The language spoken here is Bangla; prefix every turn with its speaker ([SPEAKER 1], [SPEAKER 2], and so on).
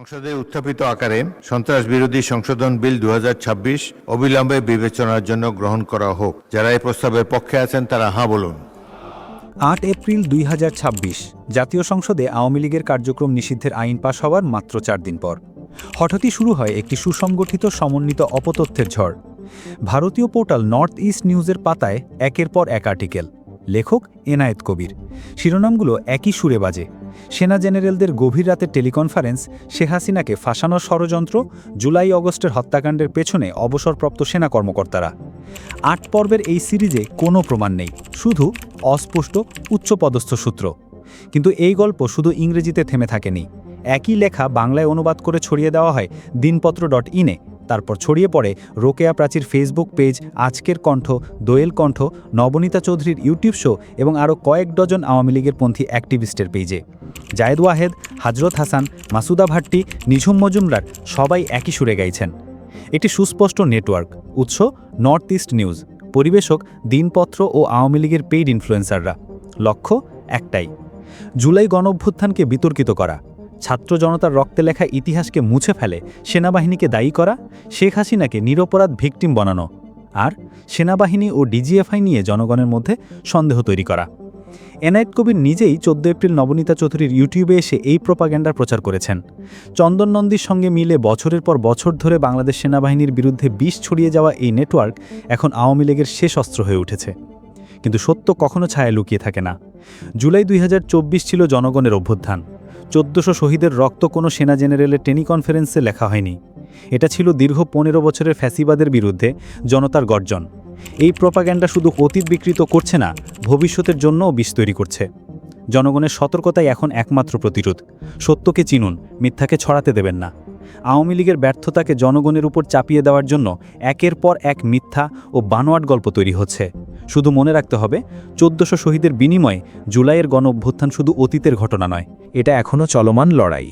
[SPEAKER 1] সংসদে উত্থাপিত আকারে সন্ত্রাস বিরোধী সংশোধন বিল 2026 অবিলম্বে বিবেচনার জন্য গ্রহণ করা হোক। যারা এই প্রস্তাবের পক্ষে আছেন তারা হাঁ বলুন।
[SPEAKER 2] ৮ এপ্রিল ২০২৬ জাতীয় সংসদে আওয়ামী লীগের কার্যক্রম নিষিদ্ধের আইন পাশ হওয়ার মাত্র ৪ দিন পর হঠাৎই শুরু হয় একটি সুসংগঠিত সমন্বিত অপতথ্যের ঝড়। ভারতীয় পোর্টাল নর্থ ইস্ট নিউজের পাতায় একের পর এক আর্টিকেল, লেখক এনায়েত কবির। শিরোনামগুলো একই সুরে বাজে। সেনা জেনারেলদের গভীর রাতের টেলিকনফারেন্স, শেখ হাসিনাকে ফাঁসানোর ষড়যন্ত্র, জুলাই অগস্টের হত্যাকাণ্ডের পেছনে অবসরপ্রাপ্ত সেনা কর্মকর্তারা। ৮ পর্বের এই সিরিজে কোনো প্রমাণ নেই, শুধু অস্পষ্ট উচ্চপদস্থ সূত্র। কিন্তু এই গল্প শুধু ইংরেজিতে থেমে থাকেনি। একই লেখা বাংলায় অনুবাদ করে ছড়িয়ে দেওয়া হয় দিনপত্র.ইনে, তারপর ছড়িয়ে পড়ে রোকেয়া প্রাচীর ফেসবুক পেজ, আজকের কণ্ঠ, দোয়েল কণ্ঠ, নবনীতা চৌধুরীর ইউটিউব শো এবং আরও কয়েক ডজন আওয়ামী লীগের পন্থী অ্যাক্টিভিস্টের পেজে। জায়েদ ওয়াহেদ, হাজরত হাসান, মাসুদা ভাট্টি, নিঝুম মজুমদার সবাই একই সুরে গাইছেন। একটি সুস্পষ্ট নেটওয়ার্ক। উৎস নর্থ ইস্ট নিউজ, পরিবেশক দিনপত্র ও আওয়ামী লীগের পেইড ইনফ্লুয়েন্সাররা। লক্ষ্য একটাই, জুলাই গণঅভ্যুত্থানকে বিতর্কিত করা, ছাত্র জনতার রক্তে লেখা ইতিহাসকে মুছে ফেলে সেনাবাহিনীকে দায়ী করা, শেখ হাসিনাকে নিরপরাধ ভিকটিম বানানো, আর সেনাবাহিনী ও ডিজিএফআই নিয়ে জনগণের মধ্যে সন্দেহ তৈরি করা। এনায়েত কবির নিজেই ১৪ এপ্রিল নবনীতা চৌধুরীর ইউটিউবে এসে এই প্রোপাগ্যান্ডার প্রচার করেছেন। চন্দন নন্দীর সঙ্গে মিলে বছরের পর বছর ধরে বাংলাদেশ সেনাবাহিনীর বিরুদ্ধে বিষ ছড়িয়ে যাওয়া এই নেটওয়ার্ক এখন আওয়ামী লীগের শেষ অস্ত্র হয়ে উঠেছে। কিন্তু সত্য কখনো ছায়া লুকিয়ে থাকে না। জুলাই ২০২৪ ছিল জনগণের অভ্যুত্থান। ১৪০০ শহীদের রক্ত কোনো সেনা জেনারেলের টেলিকনফারেন্সে লেখা হয়নি। এটা ছিল দীর্ঘ ১৫ বছরের ফ্যাসিবাদের বিরুদ্ধে জনতার গর্জন। এই প্রোপাগ্যান্ডা শুধু অতীত বিকৃত করছে না, ভবিষ্যতের জন্যও বিষ তৈরি করছে। জনগণের সতর্কতাই এখন একমাত্র প্রতিরোধ। সত্যকে চিনুন, মিথ্যাকে ছড়াতে দেবেন না। আওয়ামী লীগের ব্যর্থতাকে জনগণের উপর চাপিয়ে দেওয়ার জন্য একের পর এক মিথ্যা ও বানোয়াট গল্প তৈরি হচ্ছে। শুধু মনে রাখতে হবে, ১৪০০ শহীদের বিনিময়ে জুলাইয়ের গণ অভ্যুত্থান শুধু অতীতের ঘটনা নয়, এটা এখনও চলমান লড়াই।